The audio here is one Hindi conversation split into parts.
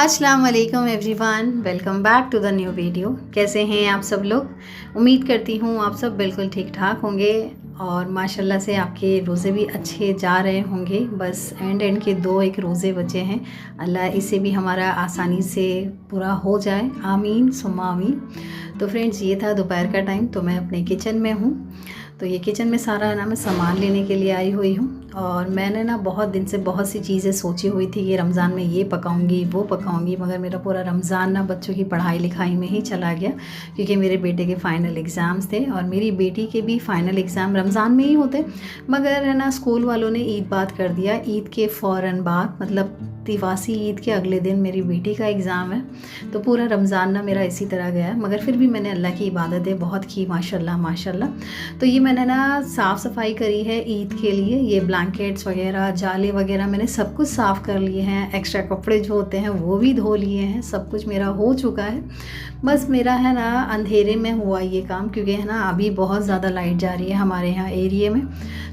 अस्सलाम वालेकुम everyone, welcome back to the new video. कैसे हैं आप सब लोग? उम्मीद करती हूँ आप सब बिल्कुल ठीक ठाक होंगे और माशाल्लाह से आपके रोज़े भी अच्छे जा रहे होंगे। बस एंड के दो एक रोज़े बचे हैं, अल्लाह इसे भी हमारा आसानी से पूरा हो जाए, आमीन सुम्मा आमीन। तो फ्रेंड्स, ये था दोपहर का टाइम, तो मैं अपने किचन में हूँ। तो ये किचन में सारा ना मैं सामान लेने के लिए आई हुई हूँ और मैंने ना बहुत दिन से बहुत सी चीज़ें सोची हुई थी कि रमज़ान में ये पकाऊंगी वो पकाऊंगी, मगर मेरा पूरा रमज़ान ना बच्चों की पढ़ाई लिखाई में ही चला गया, क्योंकि मेरे बेटे के फ़ाइनल एग्ज़ाम्स थे और मेरी बेटी के भी फ़ाइनल एग्ज़ाम रमज़ान में ही होते। मगर है ना, स्कूल वालों ने ईद बाद कर दिया, ईद के फ़ौरन बाद, मतलब तिवासी ईद के अगले दिन मेरी बेटी का एग्ज़ाम है। तो पूरा रमज़ान ना मेरा इसी तरह गया, मगर फिर भी मैंने अल्लाह की इबादतें बहुत की, माशाल्लाह माशाल्लाह। तो ये मैंने ना साफ़ सफाई करी है ईद के लिए, ये ब्लैंकेट्स वगैरह जाले वगैरह मैंने सब कुछ साफ़ कर लिए हैं, एक्स्ट्रा कपड़े जो होते हैं वो भी धो लिए हैं, सब कुछ मेरा हो चुका है। बस मेरा है ना अंधेरे में हुआ ये काम, क्योंकि है ना अभी बहुत ज़्यादा लाइट जा रही है हमारे यहाँ एरिए में,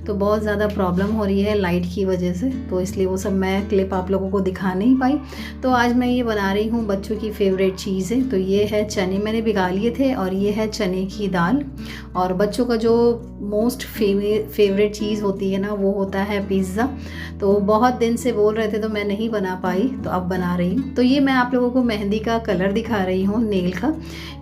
तो बहुत ज़्यादा प्रॉब्लम हो रही है लाइट की वजह से, तो इसलिए वो सब मैं क्लिप आप लोगों को दिखा नहीं पाई। तो आज मैं ये बना रही हूँ बच्चों की फेवरेट चीज़ें। तो ये है चने, मैंने भिगा लिए थे, और ये है चने की दाल। और बच्चों का जो मोस्ट फेवरेट चीज़ होती है ना, वो होता है पिज़्ज़ा। तो बहुत दिन से बोल रहे थे तो मैं नहीं बना पाई, तो अब बना रही हूँ। तो ये मैं आप लोगों को मेहंदी का कलर दिखा रही हूँ, नेल का।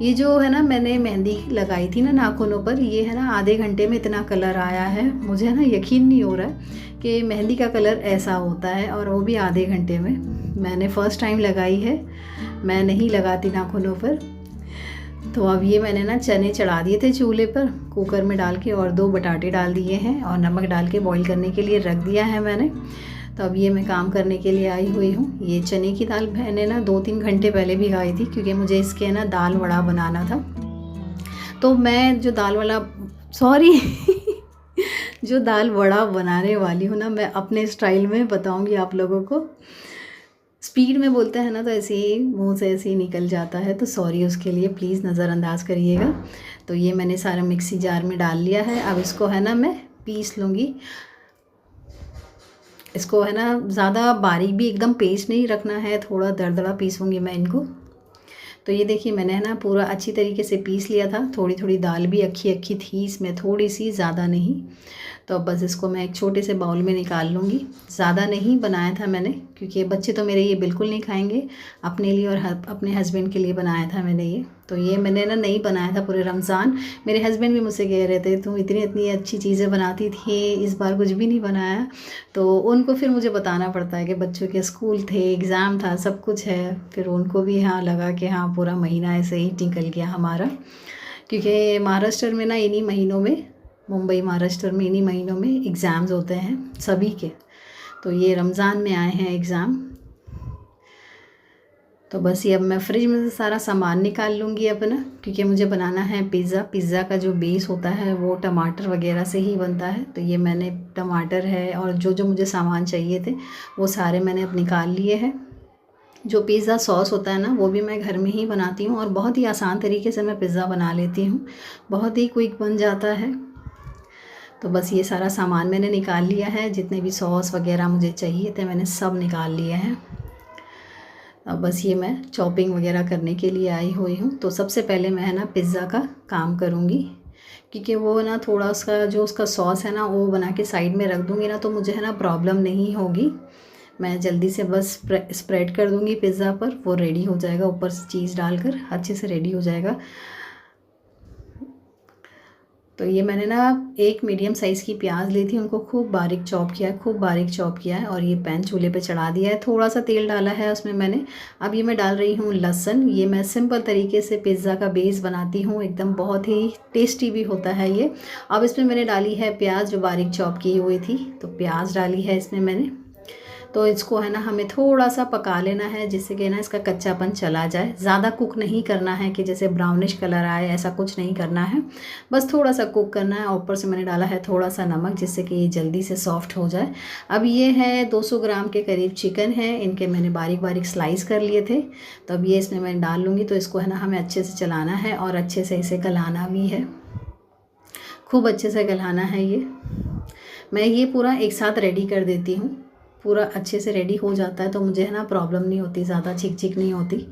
ये जो है ना, मैंने मेहंदी लगाई थी ना नाखूनों पर, ये है ना आधे घंटे में इतना कलर आया है, मुझे ना यकीन नहीं हो रहा है कि मेहंदी का कलर ऐसा होता है, और वो भी आधे घंटे में। मैंने फ़र्स्ट टाइम लगाई है, मैं नहीं लगाती नाखूनों पर। तो अब ये मैंने ना चने चढ़ा दिए थे चूल्हे पर कुकर में डाल के, और 2 बटाटे डाल दिए हैं और नमक डाल के बॉईल करने के लिए रख दिया है मैंने। तो अब ये मैं काम करने के लिए आई हुई हूँ। ये चने की दाल मैंने ना 2-3 घंटे पहले भिगाई थी, क्योंकि मुझे इसके ना दाल वड़ा बनाना था। तो मैं जो दाल वाला सॉरी जो दाल वड़ा बनाने वाली हूँ ना, मैं अपने स्टाइल में बताऊँगी आप लोगों को। स्पीड में बोलते हैं ना, तो ऐसे ही मुंह से ऐसे ही निकल जाता है, तो सॉरी उसके लिए, प्लीज़ नज़रअंदाज करिएगा। तो ये मैंने सारा मिक्सी जार में डाल लिया है। अब इसको है ना मैं पीस लूँगी। इसको है ना ज़्यादा बारीक भी एकदम पेस्ट नहीं रखना है, थोड़ा दरदरा पीसूँगी मैं इनको। तो ये देखिए मैंने है ना पूरा अच्छी तरीके से पीस लिया था। थोड़ी थोड़ी दाल भी अक्खी अक्खी थी इसमें, थोड़ी सी, ज़्यादा नहीं। तो अब बस इसको मैं एक छोटे से बाउल में निकाल लूँगी। ज़्यादा नहीं बनाया था मैंने, क्योंकि बच्चे तो मेरे ये बिल्कुल नहीं खाएंगे। अपने लिए और अपने हस्बैंड के लिए बनाया था मैंने ये। तो ये मैंने ना नहीं बनाया था पूरे रमज़ान। मेरे हस्बैंड भी मुझसे कह रहे थे तुम इतनी इतनी अच्छी चीज़ें बनाती थी, इस बार कुछ भी नहीं बनाया। तो उनको फिर मुझे बताना पड़ता है कि बच्चों के स्कूल थे, एग्ज़ाम था, सब कुछ है। फिर उनको भी हाँ लगा कि हाँ पूरा महीना ऐसे ही निकल गया हमारा, क्योंकि महाराष्ट्र में ना इन्हीं महीनों में, मुंबई महाराष्ट्र में इन्हीं महीनों में एग्ज़ाम्स होते हैं सभी के। तो ये रमज़ान में आए हैं एग्ज़ाम। तो बस ये अब मैं फ्रिज में से सारा सामान निकाल लूँगी अपना, क्योंकि मुझे बनाना है पिज़्ज़ा। पिज़्ज़ा का जो बेस होता है वो टमाटर वगैरह से ही बनता है। तो ये मैंने टमाटर है और जो जो मुझे सामान चाहिए थे वो सारे मैंने अब निकाल लिए हैं। जो पिज़्ज़ा सॉस होता है ना, वो भी मैं घर में ही बनाती हूँ, और बहुत ही आसान तरीके से मैं पिज़्ज़ा बना लेती हूँ, बहुत ही क्विक बन जाता है। तो बस ये सारा सामान मैंने निकाल लिया है, जितने भी सॉस वगैरह मुझे चाहिए थे मैंने सब निकाल लिए हैं। अब बस ये मैं चॉपिंग वगैरह करने के लिए आई हुई हूँ। तो सबसे पहले मैं है ना पिज़्ज़ा का काम करूँगी, क्योंकि वो ना थोड़ा उसका सॉस है ना वो बना के साइड में रख दूँगी ना, तो मुझे है ना प्रॉब्लम नहीं होगी। मैं जल्दी से बस स्प्रेड कर दूँगी पिज़्ज़ा पर, वो रेडी हो जाएगा, ऊपर से चीज़ डालकर अच्छे से रेडी हो जाएगा। तो ये मैंने ना एक मीडियम साइज़ की प्याज ली थी, उनको खूब बारीक चॉप किया है, खूब बारीक चॉप किया है, और ये पैन चूल्हे पे चढ़ा दिया है। थोड़ा सा तेल डाला है उसमें मैंने। अब ये मैं डाल रही हूँ लहसुन। ये मैं सिंपल तरीके से पिज़्ज़ा का बेस बनाती हूँ, एकदम बहुत ही टेस्टी भी होता है ये। अब इसमें मैंने डाली है प्याज जो बारीक चॉप की हुई थी, तो प्याज डाली है इसमें मैंने। तो इसको है ना हमें थोड़ा सा पका लेना है, जिससे कि ना इसका कच्चापन चला जाए। ज़्यादा कुक नहीं करना है कि जैसे ब्राउनिश कलर आए, ऐसा कुछ नहीं करना है, बस थोड़ा सा कुक करना है। ऊपर से मैंने डाला है थोड़ा सा नमक, जिससे कि ये जल्दी से सॉफ्ट हो जाए। अब ये है 200 ग्राम के करीब चिकन है, इनके मैंने बारीक बारीक स्लाइस कर लिए थे। तो अब ये इसमें मैं डाल लूँगी। तो इसको है ना हमें अच्छे से चलाना है और अच्छे से इसे गलाना भी है, खूब अच्छे से गलाना है। ये मैं ये पूरा एक साथ रेडी कर देती हूँ, पूरा अच्छे से रेडी हो जाता है तो मुझे है ना प्रॉब्लम नहीं होती, ज़्यादा छिक छिक नहीं होती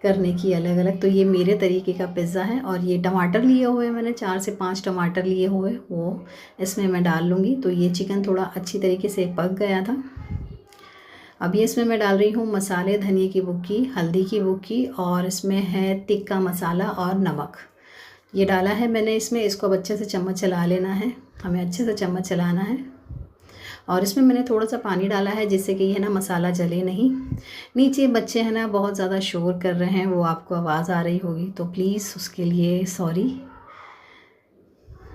करने की अलग अलग। तो ये मेरे तरीके का पिज़्ज़ा है। और ये टमाटर लिए हुए मैंने 4 से 5 टमाटर लिए हुए, वो इसमें मैं डाल लूँगी। तो ये चिकन थोड़ा अच्छी तरीके से पक गया था। अब ये इसमें मैं डाल रही हूँ मसाले, धनिया की बुक्की, हल्दी की बुक्की, और इसमें है तिक्का मसाला और नमक। ये डाला है मैंने इसमें। इसको अब अच्छे से चम्मच चला लेना है, हमें अच्छे से चम्मच चलाना है। और इसमें मैंने थोड़ा सा पानी डाला है जिससे कि है ना मसाला जले नहीं। नीचे बच्चे हैं ना बहुत ज़्यादा शोर कर रहे हैं, वो आपको आवाज़ आ रही होगी, तो प्लीज़ उसके लिए सॉरी।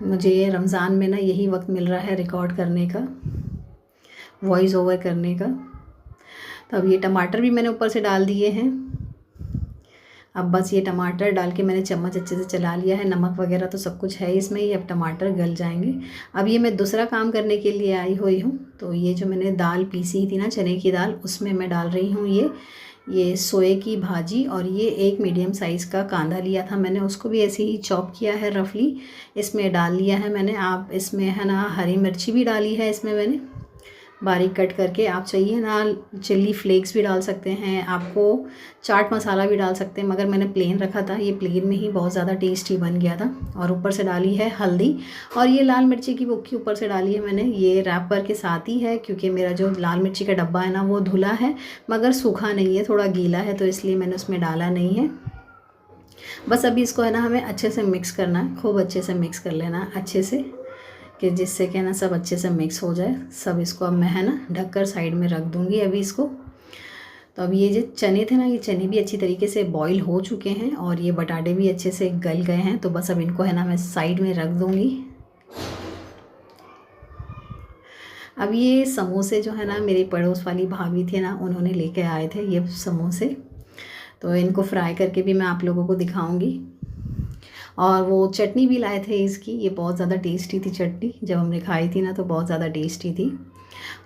मुझे ये रमज़ान में ना यही वक्त मिल रहा है रिकॉर्ड करने का, वॉइस ओवर करने का। तो अब ये टमाटर भी मैंने ऊपर से डाल दिए हैं। अब बस ये टमाटर डाल के मैंने चम्मच अच्छे से चला लिया है। नमक वगैरह तो सब कुछ है इसमें ही, अब टमाटर गल जाएंगे। अब ये मैं दूसरा काम करने के लिए आई हुई हूँ। तो ये जो मैंने दाल पीसी थी ना, चने की दाल, उसमें मैं डाल रही हूँ ये सोए की भाजी। और ये एक मीडियम साइज़ का कांदा लिया था मैंने, उसको भी ऐसे ही चॉप किया है रफली, इसमें डाल लिया है मैंने। आप इसमें है ना हरी मिर्ची भी डाली है इसमें मैंने बारीक कट करके। आप चाहिए ना चिल्ली फ्लेक्स भी डाल सकते हैं, आपको चाट मसाला भी डाल सकते हैं, मगर मैंने प्लेन रखा था, ये प्लेन में ही बहुत ज़्यादा टेस्टी बन गया था। और ऊपर से डाली है हल्दी, और ये लाल मिर्ची की बुक्की ऊपर से डाली है मैंने। ये रैपर के साथ ही है क्योंकि मेरा जो लाल मिर्ची का डब्बा है ना वो धुला है मगर सूखा नहीं है, थोड़ा गीला है, तो इसलिए मैंने उसमें डाला नहीं है। बस अभी इसको है ना हमें अच्छे से मिक्स करना है, खूब अच्छे से मिक्स कर लेना है अच्छे से, कि जिससे कि ना सब अच्छे से मिक्स हो जाए सब। इसको अब मैं है ना ढककर साइड में रख दूँगी अभी इसको। तो अब ये जो चने थे ना, ये चने भी अच्छी तरीके से बॉईल हो चुके हैं और ये बटाटे भी अच्छे से गल गए हैं। तो बस अब इनको है ना मैं साइड में रख दूँगी। अब ये समोसे जो है ना मेरी पड़ोस वाली भाभी थी ना, उन्होंने लेके आए थे ये समोसे, तो इनको फ्राई करके भी मैं आप लोगों को दिखाऊंगी। और वो चटनी भी लाए थे इसकी, ये बहुत ज़्यादा टेस्टी थी चटनी, जब हमने खाई थी ना तो बहुत ज़्यादा टेस्टी थी।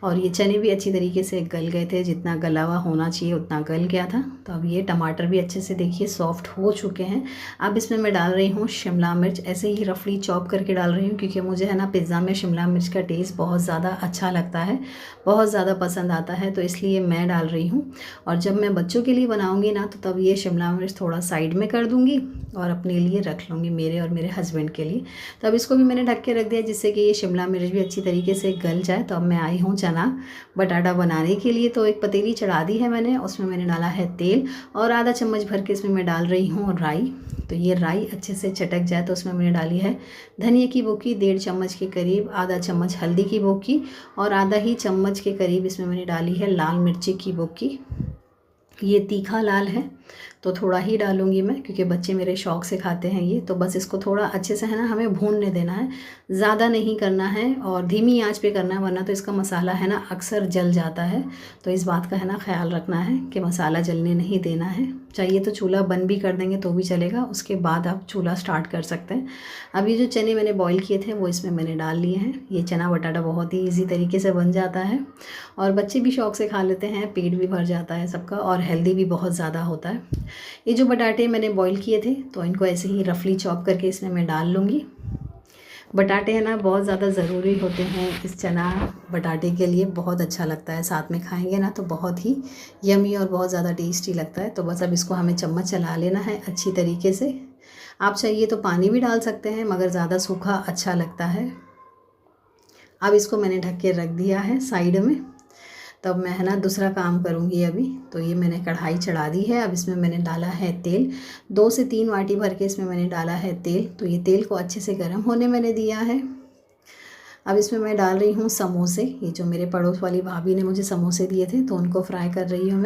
और ये चने भी अच्छी तरीके से गल गए थे, जितना गला हुआ होना चाहिए उतना गल गया था। तो अब ये टमाटर भी अच्छे से देखिए सॉफ्ट हो चुके हैं। अब इसमें मैं डाल रही हूँ शिमला मिर्च, ऐसे ही रफली चॉप करके डाल रही हूँ क्योंकि मुझे है ना पिज़्ज़ा में शिमला मिर्च का टेस्ट बहुत ज़्यादा अच्छा लगता है, बहुत ज़्यादा पसंद आता है, तो इसलिए मैं डाल रही हूँ। और जब मैं बच्चों के लिए बनाऊँगी ना तो तब ये शिमला मिर्च थोड़ा साइड में कर दूँगी और अपने लिए रख लूँगी, मेरे और मेरे हस्बैंड के लिए। तब इसको भी मैंने ढक के रख दिया जिससे कि ये शिमला मिर्च भी अच्छी तरीके से गल जाए। तो अब मैं आई हूँ चना बटाटा बनाने के लिए। तो एक पतीली चढ़ा दी है मैंने, उसमें मैंने डाला है तेल और आधा चम्मच भर के इसमें मैं डाल रही हूँ राई। तो ये राई अच्छे से चटक जाए तो उसमें मैंने डाली है धनिया की बुक्की 1.5 चम्मच के करीब, आधा चम्मच हल्दी की बुक्की और आधा ही चम्मच के करीब इसमें मैंने डाली है लाल मिर्ची की बुक्की। ये तीखा लाल है तो थोड़ा ही डालूंगी मैं क्योंकि बच्चे मेरे शौक़ से खाते हैं ये। तो बस इसको थोड़ा अच्छे से है ना हमें भूनने देना है, ज़्यादा नहीं करना है और धीमी आंच पे करना है, वरना तो इसका मसाला है ना अक्सर जल जाता है। तो इस बात का है ना ख्याल रखना है कि मसाला जलने नहीं देना है। चाहिए तो चूल्हा बंद भी कर देंगे तो भी चलेगा, उसके बाद आप चूल्हा स्टार्ट कर सकते हैं। अब ये जो चने मैंने बॉईल किए थे वो इसमें मैंने डाल लिए हैं। ये चना बटाटा बहुत ही ईजी तरीके से बन जाता है और बच्चे भी शौक़ से खा लेते हैं, पेट भी भर जाता है सबका और हेल्दी भी बहुत ज़्यादा होता है। ये जो बटाटे मैंने बॉईल किए थे तो इनको ऐसे ही रफली चॉप करके इसमें मैं डाल लूँगी। बटाटे है ना बहुत ज़्यादा ज़रूरी होते हैं इस चना बटाटे के लिए, बहुत अच्छा लगता है, साथ में खाएंगे ना तो बहुत ही यमी और बहुत ज़्यादा टेस्टी लगता है। तो बस अब इसको हमें चम्मच चला लेना है अच्छी तरीके से। आप चाहिए तो पानी भी डाल सकते हैं मगर ज़्यादा सूखा अच्छा लगता है। अब इसको मैंने ढक के रख दिया है साइड में। तब मैं है ना दूसरा काम करूँगी अभी। तो ये मैंने कढ़ाई चढ़ा दी है, अब इसमें मैंने डाला है तेल, 2 से 3 वाटी भर के इसमें मैंने डाला है तेल। तो ये तेल को अच्छे से गर्म होने मैंने दिया है। अब इसमें मैं डाल रही हूँ समोसे, ये जो मेरे पड़ोस वाली भाभी ने मुझे समोसे दिए थे तो उनको फ्राई कर रही हूँ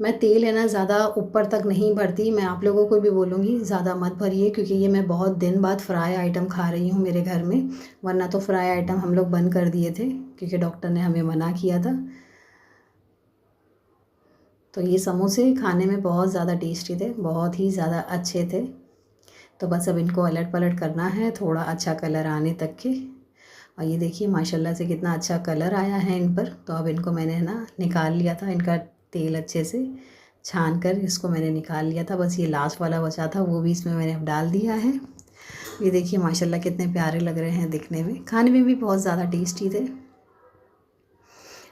मैं तेल है ना ज़्यादा ऊपर तक नहीं भरती, मैं आप लोगों को भी बोलूँगी ज़्यादा मत भरिए क्योंकि ये मैं बहुत दिन बाद फ्राई आइटम खा रही हूँ मेरे घर में, वरना तो फ्राई आइटम हम लोग बंद कर दिए थे क्योंकि डॉक्टर ने हमें मना किया था। तो ये समोसे खाने में बहुत ज़्यादा टेस्टी थे, बहुत ही ज़्यादा अच्छे थे। तो बस अब इनको अलट पलट करना है थोड़ा अच्छा कलर आने तक के। और ये देखिए माशाल्लाह से कितना अच्छा कलर आया है इन पर। तो अब इनको मैंने ना निकाल लिया था, इनका तेल अच्छे से छान कर इसको मैंने निकाल लिया था। बस ये लास्ट वाला बचा था वो भी इसमें मैंने अब डाल दिया है। ये देखिए माशाल्लाह कितने प्यारे लग रहे हैं दिखने में, खाने में भी बहुत ज़्यादा टेस्टी थे।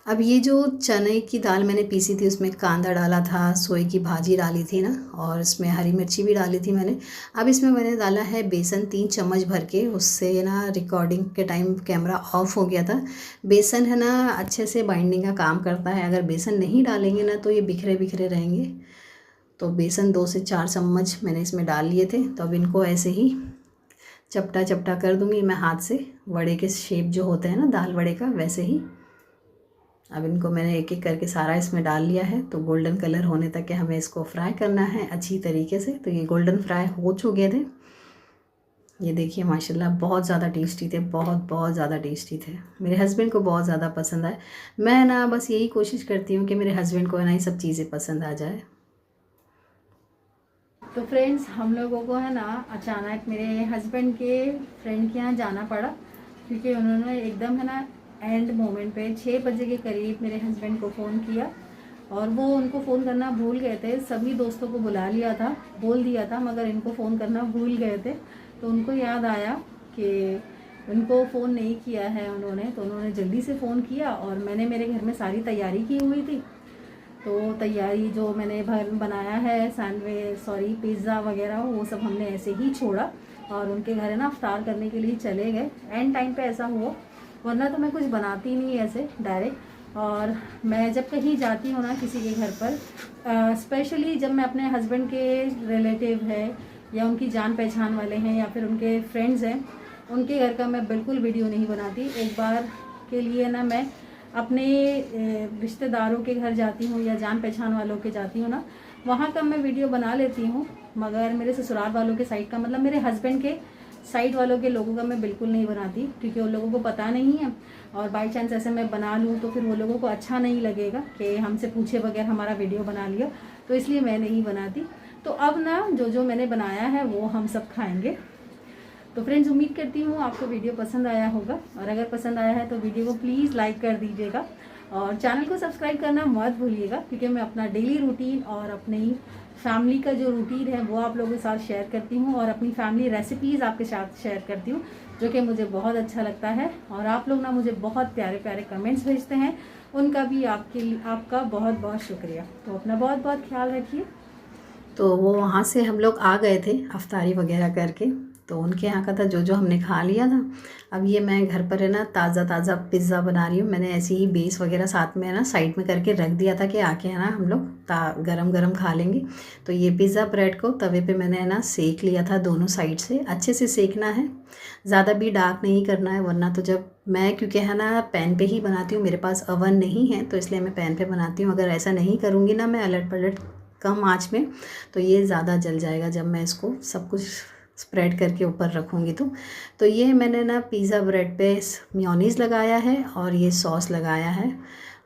अब ये जो चने की दाल मैंने पीसी थी उसमें कांदा डाला था, सोए की भाजी डाली थी ना, और इसमें हरी मिर्ची भी डाली थी मैंने। अब इसमें मैंने डाला है बेसन 3 चम्मच भर के, उससे ना रिकॉर्डिंग के टाइम कैमरा ऑफ हो गया था। बेसन है ना अच्छे से बाइंडिंग का काम करता है, अगर बेसन नहीं डालेंगे ना तो ये बिखरे बिखरे रहेंगे। तो बेसन 2 से 4 चम्मच मैंने इसमें डाल लिए थे। तो अब इनको ऐसे ही चपटा चपटा कर दूँगी मैं हाथ से, वड़े के शेप जो होते हैं ना दाल वड़े का, वैसे ही। अब इनको मैंने एक एक करके सारा इसमें डाल लिया है। तो गोल्डन कलर होने तक के हमें इसको फ्राई करना है अच्छी तरीके से। तो ये गोल्डन फ्राई हो चुके थे। ये देखिए माशाल्लाह बहुत ज़्यादा टेस्टी थे, बहुत बहुत ज़्यादा टेस्टी थे। मेरे हस्बैंड को बहुत ज़्यादा पसंद आए। मैं ना बस यही कोशिश करती हूँ कि मेरे हस्बैंड को ना ये सब चीज़ें पसंद आ जाए। तो फ्रेंड्स, हम लोगों को है ना अचानक मेरे हस्बैंड के फ्रेंड के यहाँ जाना पड़ा, क्योंकि उन्होंने एकदम है ना एंड मोमेंट पे 6 बजे के करीब मेरे हस्बैंड को फ़ोन किया, और वो उनको फ़ोन करना भूल गए थे। सभी दोस्तों को बुला लिया था, बोल दिया था, मगर इनको फ़ोन करना भूल गए थे। तो उनको याद आया कि उनको फ़ोन नहीं किया है उन्होंने, तो उन्होंने जल्दी से फ़ोन किया। और मैंने मेरे घर में सारी तैयारी की हुई थी, तो तैयारी जो मैंने बनाया है पिज़्ज़ा वगैरह, वो सब हमने ऐसे ही छोड़ा और उनके घर है ना अफ्तार करने के लिए चले गए। एंड टाइम पे ऐसा हुआ, वरना तो मैं कुछ बनाती नहीं ऐसे डायरेक्ट। और मैं जब कहीं जाती हूँ ना किसी के घर पर, स्पेशली जब मैं अपने हस्बैंड के रिलेटिव है या उनकी जान पहचान वाले हैं या फिर उनके फ्रेंड्स हैं, उनके घर का मैं बिल्कुल वीडियो नहीं बनाती। एक बार के लिए ना मैं अपने रिश्तेदारों के घर जाती हूँ या जान पहचान वालों के जाती हूँ ना, वहाँ का मैं वीडियो बना लेती हूँ, मगर मेरे ससुराल वालों के साइड का, मतलब मेरे हस्बैंड के साइड वालों के लोगों का मैं बिल्कुल नहीं बनाती, क्योंकि उन लोगों को पता नहीं है। और बाई चांस ऐसे मैं बना लूँ तो फिर वो लोगों को अच्छा नहीं लगेगा कि हमसे पूछे बगैर हमारा वीडियो बना लिया, तो इसलिए मैं नहीं बनाती। तो अब ना जो जो मैंने बनाया है वो हम सब खाएँगे। तो फ्रेंड्स, उम्मीद करती हूँ आपको वीडियो पसंद आया होगा, और अगर पसंद आया है तो वीडियो को प्लीज़ लाइक कर दीजिएगा और चैनल को सब्सक्राइब करना मत भूलिएगा, क्योंकि मैं अपना डेली रूटीन और अपनी फैमिली का जो रूटीन है वो आप लोगों के साथ शेयर करती हूँ, और अपनी फैमिली रेसिपीज़ आपके साथ शेयर करती हूँ, जो कि मुझे बहुत अच्छा लगता है। और आप लोग ना मुझे बहुत प्यारे प्यारे कमेंट्स भेजते हैं, उनका भी आपका बहुत बहुत शुक्रिया। तो अपना बहुत बहुत ख्याल रखिए। तो वो वहाँ से हम लोग आ गए थे अफ्तारी वगैरह करके, तो उनके यहाँ का था जो जो हमने खा लिया था। अब ये मैं घर पर है ना ताज़ा ताज़ा पिज़्ज़ा बना रही हूँ। मैंने ऐसे ही बेस वगैरह साथ में है ना साइड में करके रख दिया था कि आके है ना हम लोग गरम गरम खा लेंगे। तो ये पिज़्ज़ा ब्रेड को तवे पे मैंने है ना सेक लिया था, दोनों साइड से अच्छे से सेकना है, ज़्यादा भी डार्क नहीं करना है, वरना तो जब मैं क्योंकि है ना पैन पे ही बनाती हूँ, मेरे पास अवन नहीं है, तो इसलिए मैं पैन पे बनाती हूँ। अगर ऐसा नहीं करूँगी ना मैं अलट पलट कम आँच में, तो ये ज़्यादा जल जाएगा जब मैं इसको सब कुछ स्प्रेड करके ऊपर रखूँगी। तो ये मैंने ना पिज़्ज़ा ब्रेड पे मेयोनीज़ लगाया है और ये सॉस लगाया है,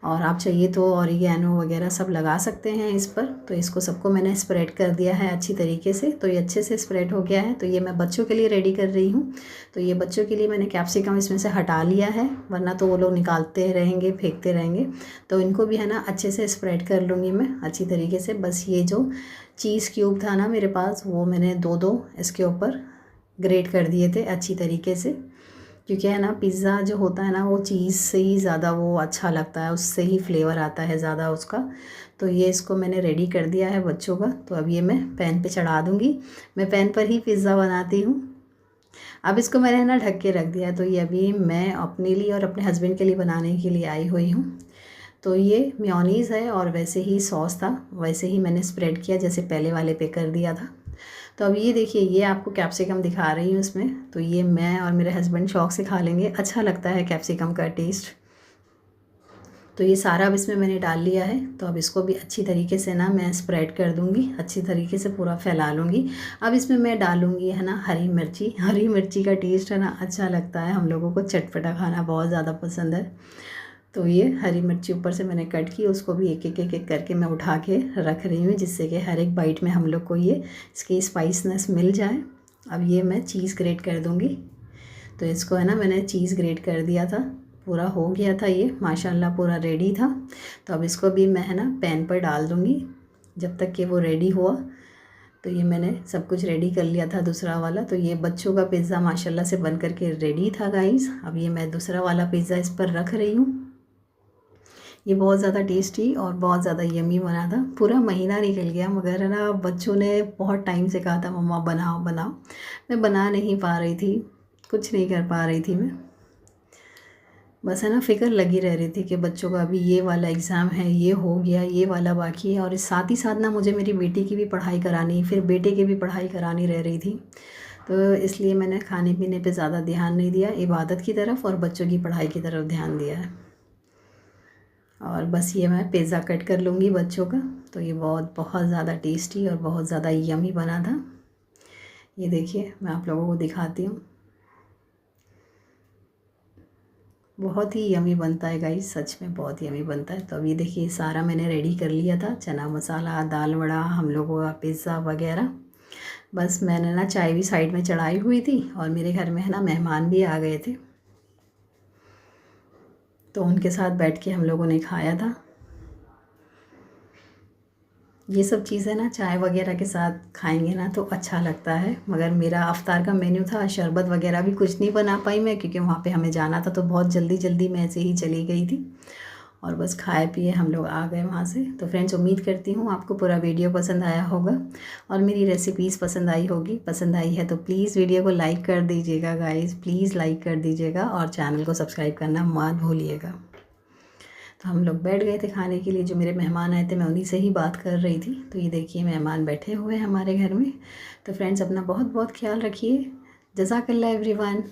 और आप चाहिए तो ऑरिगेनो वगैरह सब लगा सकते हैं इस पर। तो इसको सबको मैंने स्प्रेड कर दिया है अच्छी तरीके से। तो ये अच्छे से स्प्रेड हो गया है। तो ये मैं बच्चों के लिए रेडी कर रही हूँ। तो ये बच्चों के लिए मैंने कैप्सिकम इसमें से हटा लिया है, वरना तो वो लोग निकालते रहेंगे, फेंकते रहेंगे। तो इनको भी है ना अच्छे से स्प्रेड कर लूँगी मैं अच्छी तरीके से। बस ये जो चीज़ क्यूब था ना मेरे पास, वो मैंने दो इसके ऊपर ग्रेट कर दिए थे अच्छी तरीके से, क्योंकि है ना पिज़्ज़ा जो होता है ना वो चीज़ से ही ज़्यादा वो अच्छा लगता है, उससे ही फ्लेवर आता है ज़्यादा उसका। तो ये इसको मैंने रेडी कर दिया है बच्चों का। तो अब ये मैं पैन पे चढ़ा दूँगी। मैं पैन पर ही पिज़्ज़ा बनाती हूँ। अब इसको मैंने है ना ढक के रख दिया है। तो ये अभी मैं अपने लिए और अपने हस्बैंड के लिए बनाने के लिए आई हुई हूँ। तो ये मेयोनीज़ है और वैसे ही सॉस था, वैसे ही मैंने स्प्रेड किया जैसे पहले वाले पे कर दिया था। तो अब ये देखिए, ये आपको कैप्सिकम दिखा रही हूँ इसमें। तो ये मैं और मेरे हस्बैंड शौक से खा लेंगे, अच्छा लगता है कैप्सिकम का टेस्ट। तो ये सारा अब इसमें मैंने डाल लिया है। तो अब इसको भी अच्छी तरीके से ना मैं स्प्रेड कर दूँगी, अच्छी तरीके से पूरा फैला लूँगी। अब इसमें मैं डालूँगी है ना हरी मिर्ची। हरी मिर्ची का टेस्ट है ना अच्छा लगता है, हम लोगों को चटपटा खाना बहुत ज़्यादा पसंद है। तो ये हरी मिर्ची ऊपर से मैंने कट की, उसको भी एक एक करके मैं उठा के रख रही हूँ, जिससे कि हर एक बाइट में हम लोग को ये इसकी स्पाइसनेस मिल जाए। अब ये मैं चीज़ ग्रेट कर दूँगी। तो इसको है ना मैंने चीज़ ग्रेट कर दिया था, पूरा हो गया था ये माशाल्लाह, पूरा रेडी था। तो अब इसको भी मैं है ना पैन पर डाल दूँगी जब तक कि वो रेडी हुआ। तो ये मैंने सब कुछ रेडी कर लिया था दूसरा वाला। तो ये बच्चों का पिज़्ज़ा माशाल्लाह से बन कर के रेडी था गाइस। अब ये मैं दूसरा वाला पिज़्ज़ा इस पर रख रही हूँ। ये बहुत ज़्यादा टेस्टी और बहुत ज़्यादा यमी बना था। पूरा महीना निकल गया, मगर है ना बच्चों ने बहुत टाइम से कहा था मम्मा बनाओ बनाओ। मैं बना नहीं पा रही थी, कुछ नहीं कर पा रही थी मैं। बस है ना फ़िक्र लगी रह रही थी कि बच्चों का अभी ये वाला एग्ज़ाम है, ये हो गया, ये वाला बाकी है, और इस साथ ही साथ ना मुझे मेरी बेटी की भी पढ़ाई करानी, फिर बेटे की भी पढ़ाई करानी रह रही थी। तो इसलिए मैंने खाने पीने पे ज़्यादा ध्यान नहीं दिया, इबादत की तरफ और बच्चों की पढ़ाई की तरफ ध्यान दिया है। और बस ये मैं पिज़्ज़ा कट कर लूँगी बच्चों का। तो ये बहुत ज़्यादा टेस्टी और बहुत ज़्यादा यमी बना था। ये देखिए मैं आप लोगों को दिखाती हूँ, बहुत ही यमी बनता है गाइस, सच में बहुत यमी बनता है। तो अब ये देखिए सारा मैंने रेडी कर लिया था, चना मसाला, दाल वड़ा, हम लोगों का पिज़्ज़ा वगैरह। बस मैंने ना चाय भी साइड में चढ़ाई हुई थी, और मेरे घर में है ना मेहमान भी आ गए थे, तो उनके साथ बैठ के हम लोगों ने खाया था। ये सब चीज़ें ना चाय वगैरह के साथ खाएंगे ना तो अच्छा लगता है। मगर मेरा अफ्तार का मेन्यू था, शरबत वगैरह भी कुछ नहीं बना पाई मैं, क्योंकि वहाँ पे हमें जाना था, तो बहुत जल्दी जल्दी मैं ऐसे ही चली गई थी। और बस खाए पिए हम लोग आ गए वहाँ से। तो फ्रेंड्स उम्मीद करती हूँ आपको पूरा वीडियो पसंद आया होगा और मेरी रेसिपीज़ पसंद आई होगी। पसंद आई है तो प्लीज़ वीडियो को लाइक कर दीजिएगा गाइस, प्लीज़ लाइक कर दीजिएगा, और चैनल को सब्सक्राइब करना मत भूलिएगा। तो हम लोग बैठ गए थे खाने के लिए, जो मेरे मेहमान आए थे मैं उन्हीं से ही बात कर रही थी। तो ये देखिए मेहमान बैठे हुए हैं हमारे घर में। तो फ्रेंड्स अपना बहुत बहुत ख्याल रखिए। जज़ाकल्लाह एवरीवन।